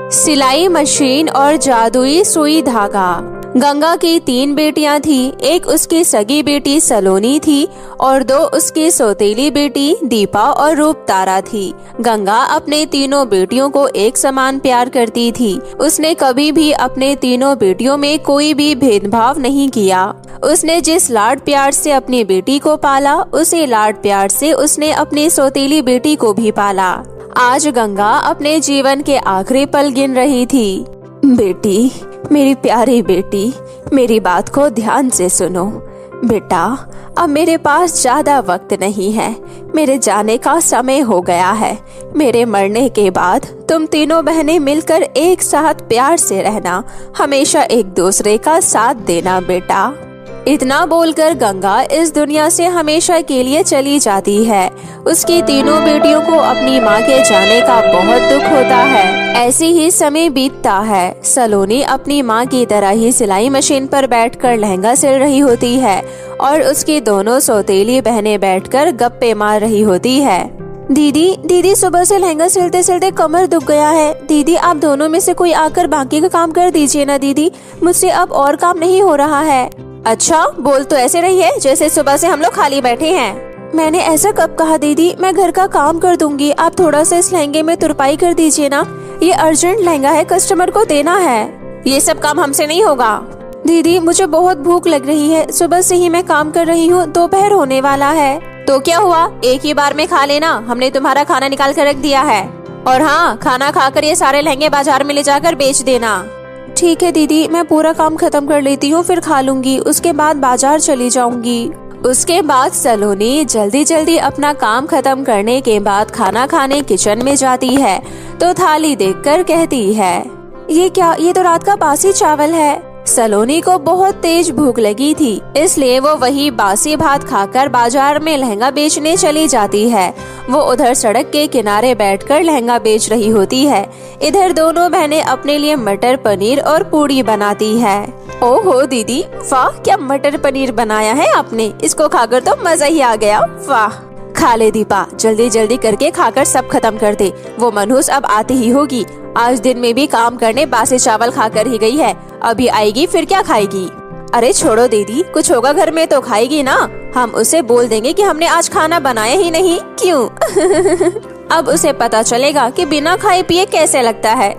सिलाई मशीन और जादुई सुई धागा। गंगा की 3 बेटियां थी। एक उसकी सगी बेटी सलोनी थी और 2 उसकी सौतेली बेटी दीपा और रूपतारा थी। गंगा अपने तीनों बेटियों को एक समान प्यार करती थी। उसने कभी भी अपने तीनों बेटियों में कोई भी भेदभाव नहीं किया। उसने जिस लाड प्यार से अपनी बेटी को पाला, उसी लाड प्यार से उसने अपनी सौतेली बेटी को भी पाला। आज गंगा अपने जीवन के आखिरी पल गिन रही थी। बेटी, मेरी प्यारी बेटी, मेरी बात को ध्यान से सुनो। बेटा, अब मेरे पास ज्यादा वक्त नहीं है। मेरे जाने का समय हो गया है। मेरे मरने के बाद तुम तीनों बहनें मिलकर एक साथ प्यार से रहना, हमेशा एक दूसरे का साथ देना बेटा। इतना बोलकर गंगा इस दुनिया से हमेशा के लिए चली जाती है। उसकी तीनों बेटियों को अपनी माँ के जाने का बहुत दुख होता है। ऐसे ही समय बीतता है। सलोनी अपनी माँ की तरह ही सिलाई मशीन पर बैठकर लहंगा सिल रही होती है और उसकी दोनों सौतेली बहनें बैठकर गप्पे मार रही होती है। दीदी, सुबह से लहंगा सिलते सिलते कमर दुख गया है। दीदी, आप दोनों में से कोई आकर बाकी का काम कर दीजिए ना दीदी, मुझसे अब और काम नहीं हो रहा है। अच्छा, बोल तो ऐसे रही है जैसे सुबह से हम लोग खाली बैठे हैं। मैंने ऐसा कब कहा दीदी, मैं घर का काम कर दूंगी। आप थोड़ा सा इस लहंगे में तुरपाई कर दीजिए ना, ये अर्जेंट लहंगा है, कस्टमर को देना है। ये सब काम हमसे नहीं होगा। दीदी, मुझे बहुत भूख लग रही है, सुबह से ही मैं काम कर रही हूँ, दोपहर होने वाला है। तो क्या हुआ, एक ही बार में खा लेना, हमने तुम्हारा खाना निकाल कर रख दिया है। और हाँ, खाना खाकर ये सारे लहंगे बाजार में ले जाकर बेच देना। ठीक है दीदी, मैं पूरा काम खत्म कर लेती हूँ, फिर खा लूंगी, उसके बाद बाजार चली जाऊंगी। उसके बाद सलोनी जल्दी जल्दी अपना काम खत्म करने के बाद खाना खाने किचन में जाती है तो थाली देखकर कहती है, ये क्या, ये तो रात का बासी चावल है। सलोनी को बहुत तेज भूख लगी थी, इसलिए वो वही बासी भात खाकर बाजार में लहंगा बेचने चली जाती है। वो उधर सड़क के किनारे बैठकर लहंगा बेच रही होती है। इधर दोनों बहनें अपने लिए मटर पनीर और पूड़ी बनाती है। ओहो दीदी, वाह, क्या मटर पनीर बनाया है आपने, इसको खाकर तो मजा ही आ गया। वाह, खा ले दीपा, जल्दी जल्दी करके खाकर सब खत्म कर दे। वो मनहूस अब आती ही होगी, आज दिन में भी काम करने बासी चावल खाकर ही गई है, अभी आएगी फिर क्या खाएगी। अरे छोड़ो दीदी, कुछ होगा घर में तो खाएगी ना, हम उसे बोल देंगे कि हमने आज खाना बनाया ही नहीं, क्यों? अब उसे पता चलेगा कि बिना खाए पिए कैसे लगता है।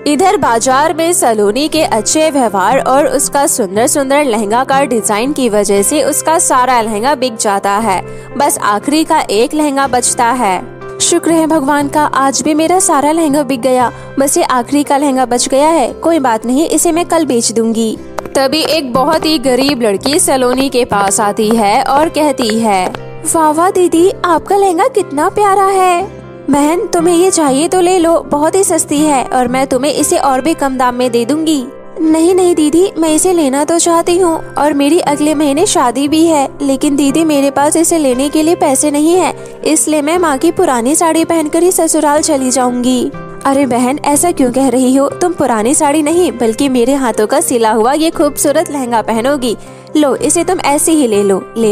इधर बाजार में सलोनी के अच्छे व्यवहार और उसका सुंदर सुंदर लहंगा का डिजाइन की वजह से उसका सारा लहंगा बिक जाता है। बस आखिरी का एक लहंगा बचता है। शुक्र है भगवान का, आज भी मेरा सारा लहंगा बिक गया। बस ये आखिरी का लहंगा बच गया है, कोई बात नहीं, इसे मैं कल बेच दूंगी। तभी एक बहुत ही गरीब लड़की सलोनी के पास आती है और कहती है, वाह वाह दीदी, आपका लहंगा कितना प्यारा है। बहन, तुम्हें ये चाहिए तो ले लो, बहुत ही सस्ती है और मैं तुम्हें इसे और भी कम दाम में दे दूंगी। नहीं नहीं दीदी, मैं इसे लेना तो चाहती हूँ और मेरी अगले महीने शादी भी है, लेकिन दीदी मेरे पास इसे लेने के लिए पैसे नहीं है, इसलिए मैं माँ की पुरानी साड़ी पहनकर ही ससुराल चली जाऊंगी। अरे बहन, ऐसा क्यों कह रही हो, तुम पुरानी साड़ी नहीं बल्कि मेरे हाथों का सिला हुआ ये खूबसूरत लहंगा पहनोगी। लो, इसे तुम ऐसे ही ले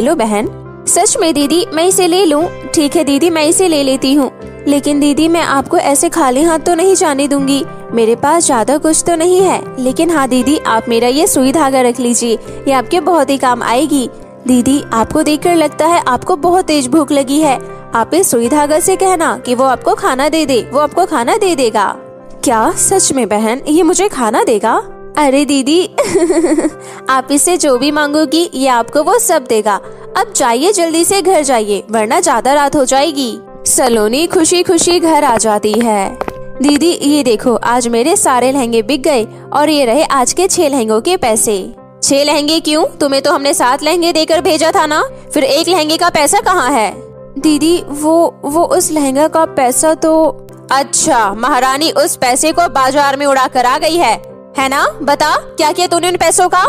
लो बहन। सच में दीदी, मैं इसे ले लूं? ठीक है दीदी, मैं इसे ले लेती हूँ, लेकिन दीदी मैं आपको ऐसे खाली हाथ तो नहीं जाने दूंगी। मेरे पास ज्यादा कुछ तो नहीं है, लेकिन हाँ दीदी, आप मेरा ये सुई धागा रख लीजिए, ये आपके बहुत ही काम आएगी। दीदी, आपको देखकर लगता है आपको बहुत तेज भूख लगी है, आप इस सुई धागा से कहना कि वो आपको खाना दे दे, वो आपको खाना दे देगा। क्या सच में बहन, ये मुझे खाना देगा? अरे दीदी आप इससे जो भी मांगोगी ये आपको वो सब देगा। अब जाइए, जल्दी से घर जाइए, वरना ज्यादा रात हो जाएगी। सलोनी खुशी खुशी घर आ जाती है। दीदी ये देखो, आज मेरे सारे लहंगे बिक गए और ये रहे आज के 6 लहंगों के पैसे। 6 लहंगे क्यों? तुम्हें तो हमने 7 लहंगे देकर भेजा था ना, फिर एक लहंगे का पैसा कहाँ है? दीदी वो उस लहंगा का पैसा तो। अच्छा, महारानी उस पैसे को बाजार में उड़ा कर आ गई है ना? बता, क्या किया तूने उन पैसों का?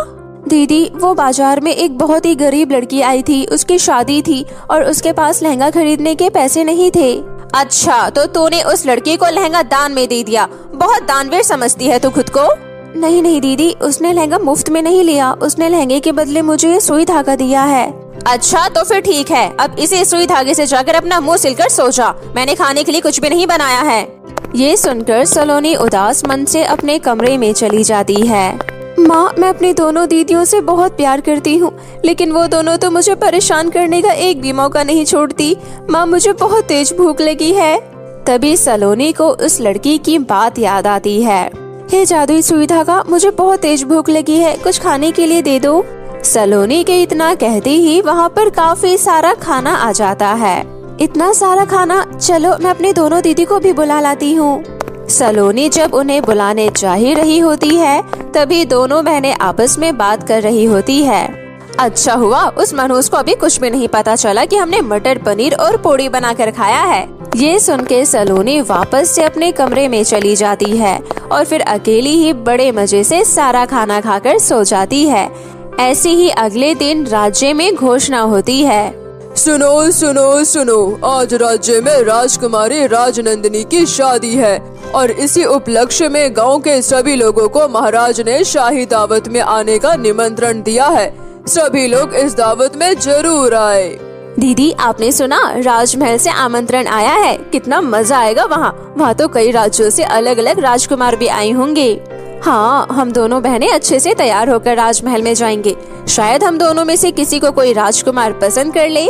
दीदी, वो बाजार में एक बहुत ही गरीब लड़की आई थी, उसकी शादी थी और उसके पास लहंगा खरीदने के पैसे नहीं थे। अच्छा, तो तूने उस लड़की को लहंगा दान में दे दिया, बहुत दानवीर समझती है तू खुद को। नहीं नहीं दीदी, उसने लहंगा मुफ्त में नहीं लिया, उसने लहंगे के बदले मुझे सुई धागा दिया है। अच्छा, तो फिर ठीक है, अब इसे सुई धागे से जाकर अपना मुंह सिलकर सो जा, मैंने खाने के लिए कुछ भी नहीं बनाया है। ये सुनकर सलोनी उदास मन से अपने कमरे में चली जाती है। माँ, मैं अपनी दोनों दीदियों से बहुत प्यार करती हूँ, लेकिन वो दोनों तो मुझे परेशान करने का एक भी मौका नहीं छोड़ती। माँ, मुझे बहुत तेज भूख लगी है। तभी सलोनी को उस लड़की की बात याद आती है। हे जादुई सुई धागा, मुझे बहुत तेज भूख लगी है, कुछ खाने के लिए दे दो। सलोनी के इतना कहते ही वहाँ पर काफी सारा खाना आ जाता है। इतना सारा खाना, चलो मैं अपनी दोनों दीदी को भी बुला लाती हूँ। सलोनी जब उन्हें बुलाने जा ही रही होती है, तभी दोनों बहनें आपस में बात कर रही होती है। अच्छा हुआ उस मनहूस को अभी कुछ भी नहीं पता चला कि हमने मटर पनीर और पोड़ी बनाकर खाया है। ये सुन के सलोनी वापस से अपने कमरे में चली जाती है और फिर अकेली ही बड़े मजे से सारा खाना खाकर सो जाती है। ऐसे ही अगले दिन राज्य में घोषणा होती है। सुनो सुनो सुनो, आज राज्य में राजकुमारी राजनंदिनी की शादी है और इसी उपलक्ष्य में गांव के सभी लोगों को महाराज ने शाही दावत में आने का निमंत्रण दिया है। सभी लोग इस दावत में जरूर आए। दीदी, आपने सुना राजमहल से आमंत्रण आया है? कितना मजा आएगा वहाँ तो कई राज्यों से अलग अलग राजकुमार भी आए होंगे। हाँ, हम दोनों बहनें अच्छे से तैयार होकर राजमहल में जाएंगे। शायद हम दोनों में से किसी को कोई राजकुमार पसंद कर ले।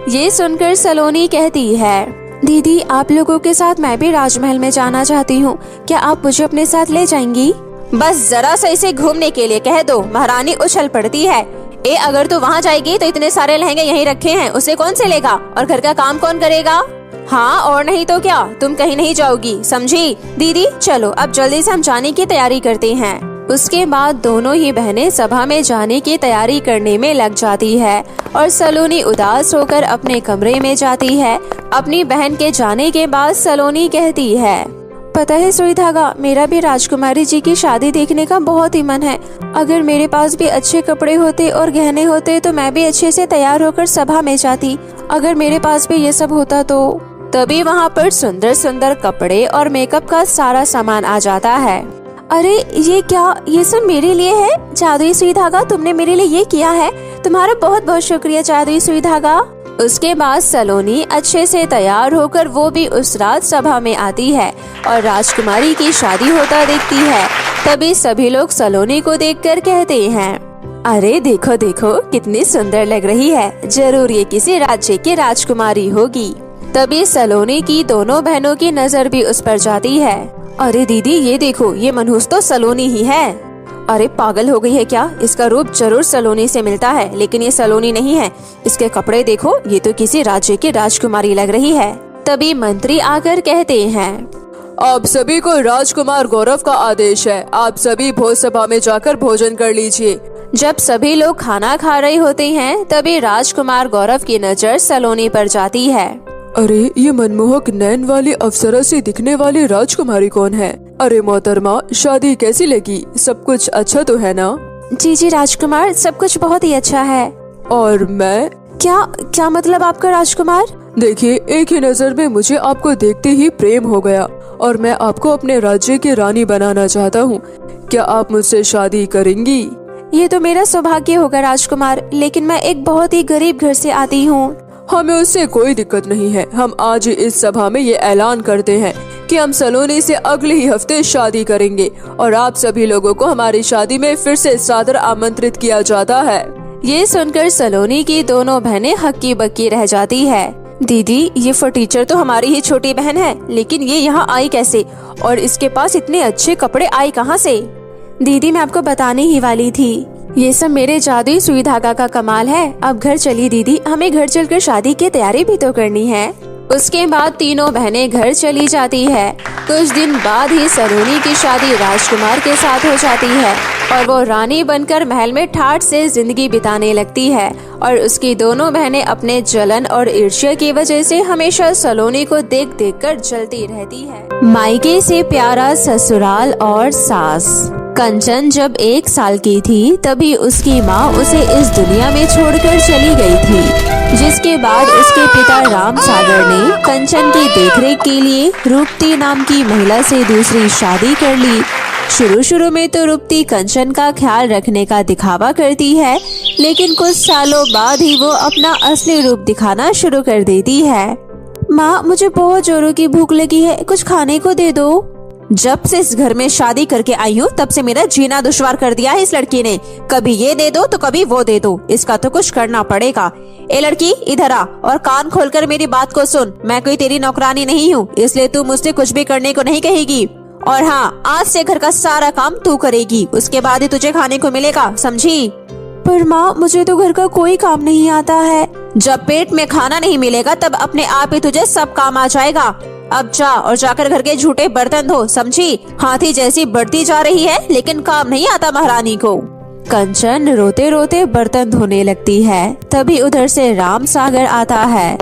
ये सुनकर सलोनी कहती है, दीदी, आप लोगों के साथ मैं भी राजमहल में जाना चाहती हूँ। क्या आप मुझे अपने साथ ले जाएंगी? बस जरा सा इसे घूमने के लिए कह दो, महारानी उछल पड़ती है। अगर तू वहाँ जाएगी तो इतने सारे लहंगे यहीं रखे हैं, उसे कौन से लेगा? और घर का काम कौन करेगा? हाँ, और नहीं तो क्या, तुम कहीं नहीं जाओगी, समझी? दीदी चलो अब जल्दी से हम जाने की तैयारी करते हैं। उसके बाद दोनों ही बहनें सभा में जाने की तैयारी करने में लग जाती है और सलोनी उदास होकर अपने कमरे में जाती है। अपनी बहन के जाने के बाद सलोनी कहती है, पता है सुई धागा, मेरा भी राजकुमारी जी की शादी देखने का बहुत ही मन है। अगर मेरे पास भी अच्छे कपड़े होते और गहने होते तो मैं भी अच्छे से तैयार होकर सभा में जाती। अगर मेरे पास भी ये सब होता तो। तभी वहाँ पर सुंदर सुंदर कपड़े और मेकअप का सारा सामान आ जाता है। अरे ये क्या, ये सब मेरे लिए है? जादुई सुई धागा, तुमने मेरे लिए ये किया है, तुम्हारा बहुत बहुत शुक्रिया जादुई सुई धागा। उसके बाद सलोनी अच्छे से तैयार होकर वो भी उस रात सभा में आती है और राजकुमारी की शादी होता देखती है। तभी सभी लोग सलोनी को देखकर कहते हैं, अरे देखो देखो कितनी सुंदर लग रही है, जरूर ये किसी राज्य की राजकुमारी होगी। तभी सलोनी की दोनों बहनों की नजर भी उस पर जाती है। अरे दीदी, ये देखो, ये मनहूस तो सलोनी ही है। अरे पागल हो गई है क्या? इसका रूप जरूर सलोनी से मिलता है, लेकिन ये सलोनी नहीं है। इसके कपड़े देखो, ये तो किसी राज्य की राजकुमारी लग रही है। तभी मंत्री आकर कहते हैं, आप सभी को राजकुमार गौरव का आदेश है, आप सभी भोज सभा में जाकर भोजन कर लीजिए। जब सभी लोग खाना खा रहे होते हैं, तभी राजकुमार गौरव की नजर सलोनी पर जाती है। अरे ये मनमोहक नैन वाली अप्सरा से दिखने वाली राजकुमारी कौन है? अरे मोहतरमा, शादी कैसी लगी? सब कुछ अच्छा तो है ना? जी राजकुमार, सब कुछ बहुत ही अच्छा है। और मैं? क्या मतलब आपका राजकुमार? देखिए, एक ही नजर में मुझे आपको देखते ही प्रेम हो गया और मैं आपको अपने राज्य की रानी बनाना चाहता हूँ। क्या आप मुझसे शादी करेंगी? ये तो मेरा सौभाग्य होगा राजकुमार, लेकिन मैं एक बहुत ही गरीब घर से आती हूँ। हमें उससे कोई दिक्कत नहीं है। हम आज इस सभा में ये ऐलान करते हैं कि हम सलोनी से अगले ही हफ्ते शादी करेंगे और आप सभी लोगों को हमारी शादी में फिर से सादर आमंत्रित किया जाता है। ये सुनकर सलोनी की दोनों बहनें हक्की बक्की रह जाती है। दीदी, ये फटीचर तो हमारी ही छोटी बहन है, लेकिन ये यहाँ आई कैसे? और इसके पास इतने अच्छे कपड़े आए कहाँ से? दीदी, मैं आपको बताने ही वाली थी, ये सब मेरे जादुई सुई धागा का कमाल है। अब घर चली दीदी, हमें घर चलकर शादी की तैयारी भी तो करनी है। उसके बाद तीनों बहनें घर चली जाती है। कुछ दिन बाद ही सलोनी की शादी राजकुमार के साथ हो जाती है और वो रानी बनकर महल में ठाठ से जिंदगी बिताने लगती है और उसकी दोनों बहनें अपने जलन और ईर्ष्या की वजह से हमेशा सलोनी को देख देख कर जलती रहती है। मायके से प्यारा ससुराल और सास। कंचन जब 1 साल की थी तभी उसकी माँ उसे इस दुनिया में छोड़कर चली गई थी, जिसके बाद उसके पिता राम सागर ने कंचन की देखरेख के लिए रूपती नाम की महिला से दूसरी शादी कर ली। शुरू में तो रूपती कंचन का ख्याल रखने का दिखावा करती है, लेकिन कुछ सालों बाद ही वो अपना असली रूप दिखाना शुरू कर देती है। माँ मुझे बहुत जोरों की भूख लगी है, कुछ खाने को दे दो। जब से इस घर में शादी करके आई हूँ तब से मेरा जीना दुश्वार कर दिया है इस लड़की ने। कभी ये दे दो तो कभी वो दे दो, इसका तो कुछ करना पड़ेगा। ए लड़की इधर आ और कान खोलकर मेरी बात को सुन। मैं कोई तेरी नौकरानी नहीं हूँ, इसलिए तू मुझसे कुछ भी करने को नहीं कहेगी। और हाँ, आज से घर का सारा काम तू करेगी, उसके बाद ही तुझे खाने को मिलेगा, समझी? पर माँ मुझे तो घर का कोई काम नहीं आता है। जब पेट में खाना नहीं मिलेगा तब अपने आप ही तुझे सब काम आ जाएगा। अब जा और जाकर घर के झूठे बर्तन धो, समझी? हाथी जैसी बढ़ती जा रही है लेकिन काम नहीं आता महारानी को। कंचन रोते रोते बर्तन धोने लगती है। तभी उधर से राम सागर आता है।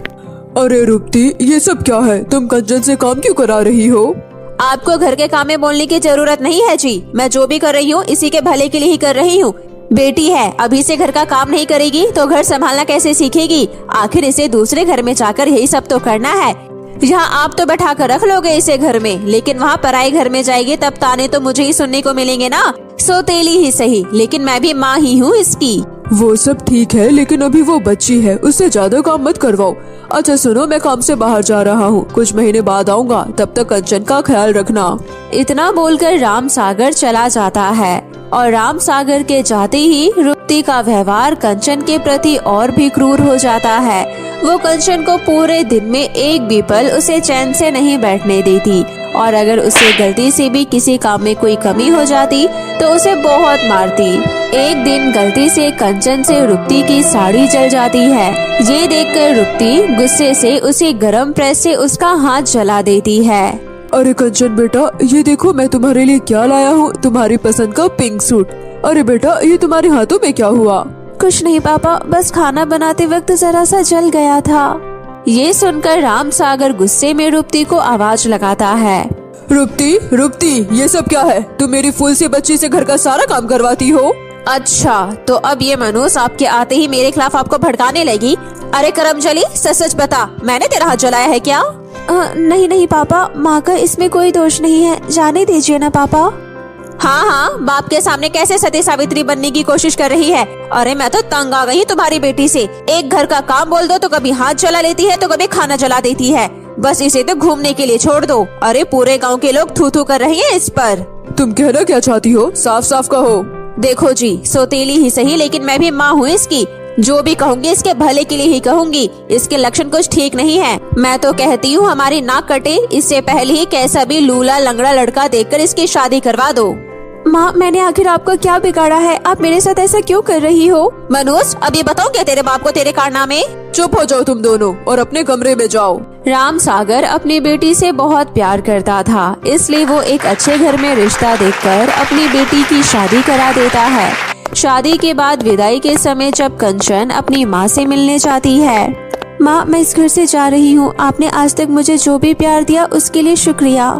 अरे रुपती, ये सब क्या है? तुम कंचन से काम क्यों करा रही हो? आपको घर के काम में बोलने की जरूरत नहीं है जी। मैं जो भी कर रही हूँ इसी के भले के लिए ही कर रही हूँ। बेटी है, अभी से घर का काम नहीं करेगी तो घर संभालना कैसे सीखेगी? आखिर इसे दूसरे घर में जाकर यही सब तो करना है। यहाँ आप तो बैठा कर रख लोगे इसे घर में, लेकिन वहाँ पराए घर में जाएगी तब ताने तो मुझे ही सुनने को मिलेंगे ना। सौतेली ही सही, लेकिन मैं भी माँ ही हूँ इसकी। वो सब ठीक है, लेकिन अभी वो बच्ची है, उससे ज्यादा काम मत करवाओ। अच्छा सुनो, मैं काम से बाहर जा रहा हूँ, कुछ महीने बाद आऊँगा, तब तक कंचन का ख्याल रखना। इतना बोलकर राम सागर चला जाता है और राम सागर के जाते ही रुपती का व्यवहार कंचन के प्रति और भी क्रूर हो जाता है। वो कंचन को पूरे दिन में एक भी पल उसे चैन से नहीं बैठने देती और अगर उसे गलती से भी किसी काम में कोई कमी हो जाती तो उसे बहुत मारती। एक दिन गलती से कंचन से रुपती की साड़ी जल जाती है। ये देखकर रुपती गुस्से से उसे गरम प्रेस से उसका हाथ जला देती है। अरे कंचन बेटा, ये देखो मैं तुम्हारे लिए क्या लाया हूँ, तुम्हारी पसंद का पिंक सूट। अरे बेटा, ये तुम्हारे हाथों में क्या हुआ? कुछ नहीं पापा, बस खाना बनाते वक्त जरा सा जल गया था। ये सुनकर राम सागर गुस्से में रुपती को आवाज लगाता है। रुपती, रुपती, ये सब क्या है? तुम मेरी फूल सी बच्ची से घर का सारा काम करवाती हो? अच्छा, तो अब ये मनोज आपके आते ही मेरे खिलाफ आपको भड़काने लगी। अरे करमजली, सच सच बता, मैंने तेरा हाथ जलाया है क्या? नहीं नहीं पापा, माँ का इसमें कोई दोष नहीं है, जाने दीजिए ना पापा। हाँ हाँ, बाप के सामने कैसे सती सावित्री बनने की कोशिश कर रही है? अरे मैं तो तंग आ गई तुम्हारी बेटी से। एक घर का काम बोल दो तो कभी हाथ जला लेती है तो कभी खाना जला देती है। बस इसे तो घूमने के लिए छोड़ दो। अरे पूरे गांव के लोग थू थू कर रहे हैं इस पर। तुम कहना क्या चाहती हो? साफ साफ कहो। देखो जी, सौतेली ही सही लेकिन मैं भी माँ हूँ इसकी। जो भी कहूँगी इसके भले के लिए ही कहूँगी। इसके लक्षण कुछ ठीक नहीं है। मैं तो कहती हूँ हमारी नाक कटे इससे पहले ही कैसा भी लूला लंगड़ा लड़का देखकर इसकी शादी करवा दो। माँ, मैंने आखिर आपका क्या बिगाड़ा है? आप मेरे साथ ऐसा क्यों कर रही हो? मनोज, अब ये बताओ क्या तेरे बाप को तेरे कारनामे? चुप हो जाओ तुम दोनों और अपने कमरे में जाओ। राम सागर अपनी बेटी से बहुत प्यार करता था, इसलिए वो एक अच्छे घर में रिश्ता देखकर अपनी बेटी की शादी करा देता है। शादी के बाद विदाई के समय जब कंचन अपनी माँ से मिलने जाती है। माँ, मैं इस घर से जा रही हूँ। आपने आज तक मुझे जो भी प्यार दिया उसके लिए शुक्रिया।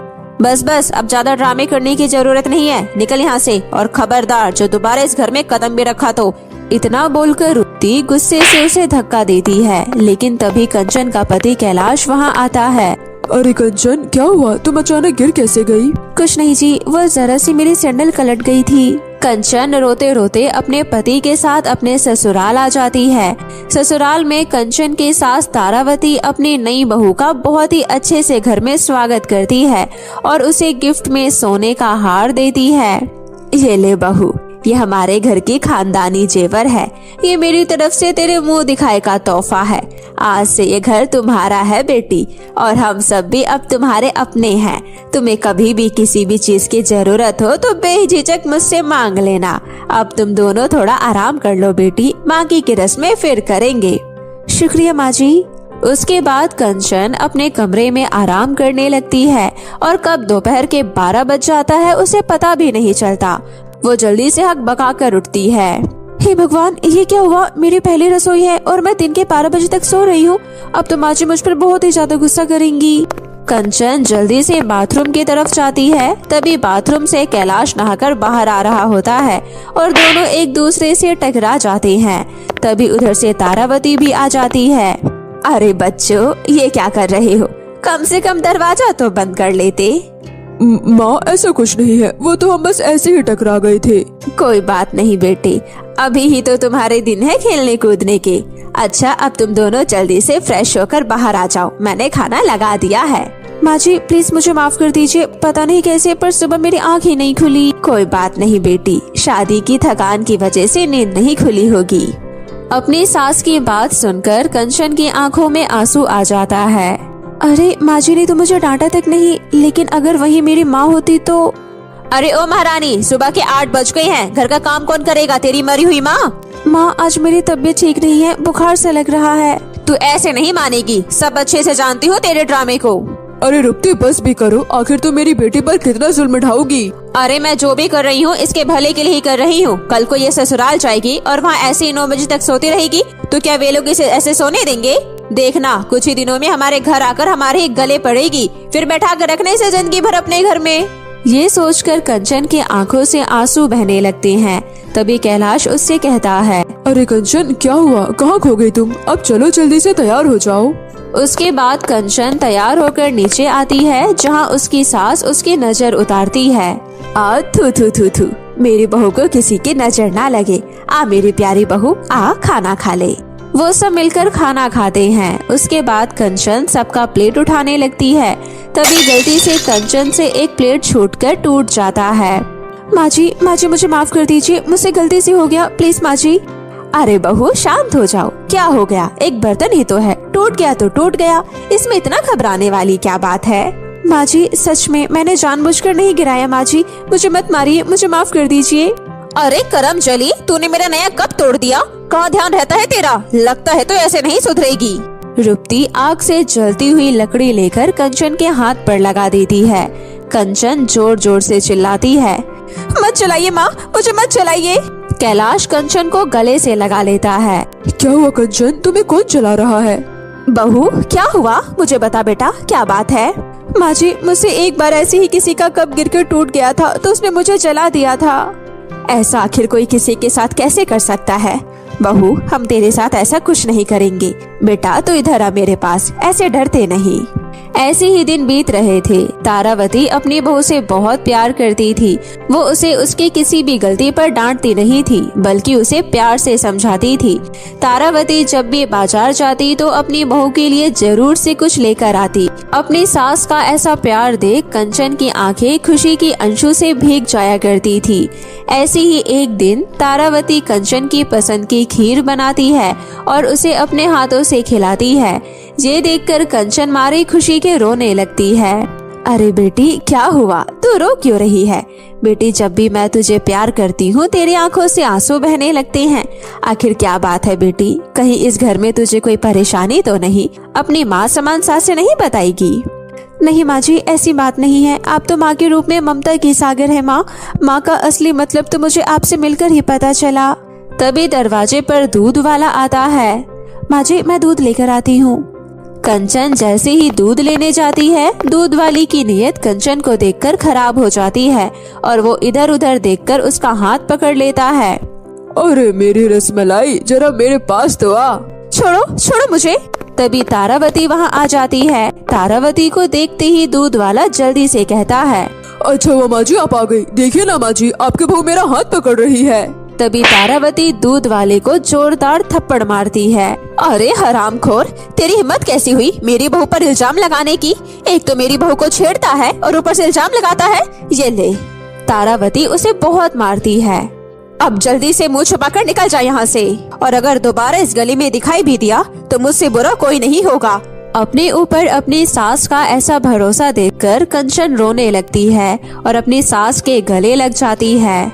बस बस, अब ज्यादा ड्रामे करने की जरूरत नहीं है। निकल यहाँ से और खबरदार जो दोबारा इस घर में कदम भी रखा तो। इतना बोलकर रुपती गुस्से से उसे धक्का देती है, लेकिन तभी कंचन का पति कैलाश वहाँ आता है। अरे कंचन, क्या हुआ? तुम अचानक गिर कैसे गई? कुछ नहीं जी, वो जरा सी मेरी सैंडल कलट गई थी। कंचन रोते रोते अपने पति के साथ अपने ससुराल आ जाती है। ससुराल में कंचन की सास तारावती अपनी नई बहू का बहुत ही अच्छे से घर में स्वागत करती है और उसे गिफ्ट में सोने का हार देती है। ये ले बहू, ये हमारे घर की खानदानी जेवर है। ये मेरी तरफ से तेरे मुंह दिखाए का तोहफा है। आज से ये घर तुम्हारा है बेटी, और हम सब भी अब तुम्हारे अपने हैं। तुम्हें कभी भी किसी भी चीज की जरूरत हो तो बेझिझक मुझसे मांग लेना। अब तुम दोनों थोड़ा आराम कर लो बेटी, बाकी की रस्में फिर करेंगे। शुक्रिया माँ जी। उसके बाद कंचन अपने कमरे में आराम करने लगती है और कब दोपहर के 12 बज जाता है उसे पता भी नहीं चलता। वो जल्दी से हक बका कर उठती है। हे भगवान, ये क्या हुआ? मेरी पहली रसोई है और मैं दिन के 12 बजे तक सो रही हूँ। अब तो माँ जी मुझ पर बहुत ही ज्यादा गुस्सा करेंगी। कंचन जल्दी से बाथरूम की तरफ जाती है। तभी बाथरूम से कैलाश नहाकर बाहर आ रहा होता है और दोनों एक दूसरे से टकरा जाते हैं। तभी उधर से तारावती भी आ जाती है। अरे बच्चों, ये क्या कर रहे हो? कम से कम दरवाजा तो बंद कर लेते। माँ, ऐसा कुछ नहीं है, वो तो हम बस ऐसे ही टकरा गए थे। कोई बात नहीं बेटे, अभी ही तो तुम्हारे दिन है खेलने कूदने के। अच्छा, अब तुम दोनों जल्दी से फ्रेश होकर बाहर आ जाओ, मैंने खाना लगा दिया है। माँ जी प्लीज मुझे माफ कर दीजिए, पता नहीं कैसे पर सुबह मेरी आँख ही नहीं खुली। कोई बात नहीं बेटी, शादी की थकान की वजह से नींद नहीं खुली होगी। अपनी सास की बात सुनकर कंचन की आंखों में आंसू आ जाता है। अरे माँ जी ने तो मुझे डांटा तक नहीं, लेकिन अगर वही मेरी माँ होती तो। अरे ओ महारानी, सुबह के 8 बज गए हैं, घर का काम कौन करेगा, तेरी मरी हुई माँ? माँ आज मेरी तबीयत ठीक नहीं है, बुखार सा लग रहा है। तू ऐसे नहीं मानेगी, सब अच्छे से जानती हूँ तेरे ड्रामे को। अरे रुकती बस भी करो, आखिर तो मेरी बेटी पर कितना जुल्म ढाओगी। अरे मैं जो भी कर रही हूँ इसके भले के लिए ही कर रही हूँ। कल को ये ससुराल जाएगी और वहाँ ऐसे ही 9 बजे तक सोती रहेगी, तो क्या वे लोग इसे ऐसे सोने देंगे? देखना कुछ ही दिनों में हमारे घर आकर हमारे ही गले पड़ेगी, फिर बैठा कर रखने से जिंदगी भर अपने घर में। ये सोचकर कंचन की आंखों से आंसू बहने लगते हैं। तभी कैलाश उससे कहता है, अरे कंचन क्या हुआ, कहाँ खो गई तुम? अब चलो जल्दी से तैयार हो जाओ। उसके बाद कंचन तैयार होकर नीचे आती है, जहाँ उसकी सास उसकी नजर उतारती है। आ थू थू थू थू, मेरी बहू को किसी की नजर ना लगे। आ मेरी प्यारी बहू, आ खाना खा ले। वो सब मिलकर खाना खाते हैं। उसके बाद कंचन सबका प्लेट उठाने लगती है। तभी गलती से कंचन से एक प्लेट छूटकर टूट जाता है। माँ जी मुझे माफ कर दीजिए, मुझसे गलती से हो गया, प्लीज माँ जी। अरे बहू शांत हो जाओ, क्या हो गया, एक बर्तन ही तो है, टूट गया तो टूट गया, इसमें इतना घबराने वाली क्या बात है? माँ जी सच में मैंने जानबूझकर नहीं गिराया, माँ जी मुझे मत मारिए, मुझे माफ कर दीजिए। अरे करम जली, तूने मेरा नया कप तोड़ दिया, कहाँ ध्यान रहता है तेरा? लगता है तो ऐसे नहीं सुधरेगी। रुपती आग से जलती हुई लकड़ी लेकर कंचन के हाथ पर लगा देती है। कंचन जोर जोर से चिल्लाती है, मत चलाइए माँ, मुझे मत चलाइए। कैलाश कंचन को गले से लगा लेता है। क्या हुआ कंचन, तुम्हें कौन चला रहा है? बहू क्या हुआ, मुझे बता बेटा, क्या बात है? माँ जी मुझसे एक बार ऐसे ही किसी का कप गिरकर टूट गया था, तो उसने मुझे जला दिया था। ऐसा आखिर कोई किसी के साथ कैसे कर सकता है? बहू हम तेरे साथ ऐसा कुछ नहीं करेंगे। बेटा तो इधर आ मेरे पास, ऐसे डरते नहीं। ऐसे ही दिन बीत रहे थे। तारावती अपनी बहू से बहुत प्यार करती थी। वो उसे उसकी किसी भी गलती पर डांटती नहीं थी, बल्कि उसे प्यार से समझाती थी। तारावती जब भी बाजार जाती तो अपनी बहू के लिए जरूर से कुछ लेकर आती। अपनी सास का ऐसा प्यार देख कंचन की आंखें खुशी की अंशु से भीग जाया करती थी। ऐसे ही एक दिन तारावती कंचन की पसंद की खीर बनाती है और उसे अपने हाथों से खिलाती है। ये देखकर कंचन मारे खुशी के रोने लगती है। अरे बेटी क्या हुआ, तू रो क्यों रही है? बेटी जब भी मैं तुझे प्यार करती हूँ तेरी आंखों से आंसू बहने लगते हैं। आखिर क्या बात है बेटी, कहीं इस घर में तुझे कोई परेशानी तो नहीं? अपनी माँ समान सास से नहीं बताएगी? नहीं माँ जी ऐसी बात नहीं है, आप तो माँ के रूप में ममता की सागर है। माँ का असली मतलब तो मुझे आपसे मिलकर ही पता चला। तभी दरवाजे पर दूध वाला आता है। माँ जी मैं दूध लेकर आती हूँ। कंचन जैसे ही दूध लेने जाती है, दूध वाली की नीयत कंचन को देखकर खराब हो जाती है और वो इधर उधर देखकर उसका हाथ पकड़ लेता है। अरे मेरी रसमलाई, जरा मेरे पास तो आ। छोड़ो मुझे। तभी तारावती वहाँ आ जाती है। तारावती को देखते ही दूध वाला जल्दी से कहता है, अच्छा वो माँ जी आप आ गई, देखिए ना माँ जी आपकी बहू मेरा हाथ पकड़ रही है। तभी तारावती दूध वाले को जोरदार थप्पड़ मारती है। अरे हरामखोर, तेरी हिम्मत कैसी हुई मेरी बहू पर इल्जाम लगाने की? एक तो मेरी बहू को छेड़ता है और ऊपर से इल्जाम लगाता है। ये ले। तारावती उसे बहुत मारती है। अब जल्दी से मुंह छुपाकर निकल जा यहाँ से, और अगर दोबारा इस गली में दिखाई भी दिया तो मुझसे बुरा कोई नहीं होगा। अपने ऊपर अपनी सास का ऐसा भरोसा देखकर कंचन रोने लगती है और अपनी सास के गले लग जाती है।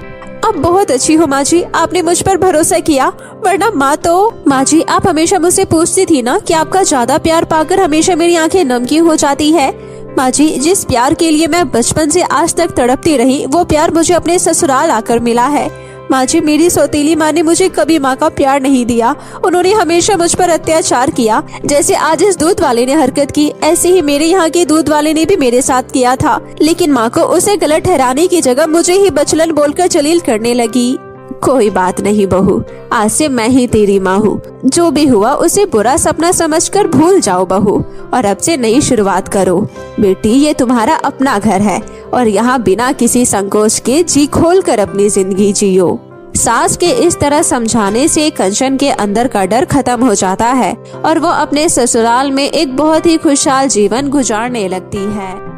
अब बहुत अच्छी हो माँ जी, आपने मुझ पर भरोसा किया, वरना माँ जी आप हमेशा मुझसे पूछती थी ना कि आपका ज्यादा प्यार पाकर हमेशा मेरी आंखें नम क्यों हो जाती है। माँ जी जिस प्यार के लिए मैं बचपन से आज तक तड़पती रही, वो प्यार मुझे अपने ससुराल आकर मिला है। माँ जी मेरी सौतेली माँ ने मुझे कभी माँ का प्यार नहीं दिया, उन्होंने हमेशा मुझ पर अत्याचार किया। जैसे आज इस दूध वाले ने हरकत की, ऐसे ही मेरे यहाँ के दूध वाले ने भी मेरे साथ किया था। लेकिन माँ को उसे गलत ठहराने की जगह मुझे ही बचलन बोलकर जलील करने लगी। कोई बात नहीं बहू, आज से मैं ही तेरी माँ हूँ। जो भी हुआ उसे बुरा सपना समझकर भूल जाओ बहू, और अब से नई शुरुआत करो। बेटी ये तुम्हारा अपना घर है और यहाँ बिना किसी संकोच के जी खोल कर अपनी जिंदगी जियो। सास के इस तरह समझाने से कंचन के अंदर का डर खत्म हो जाता है और वो अपने ससुराल में एक बहुत ही खुशहाल जीवन गुजारने लगती है।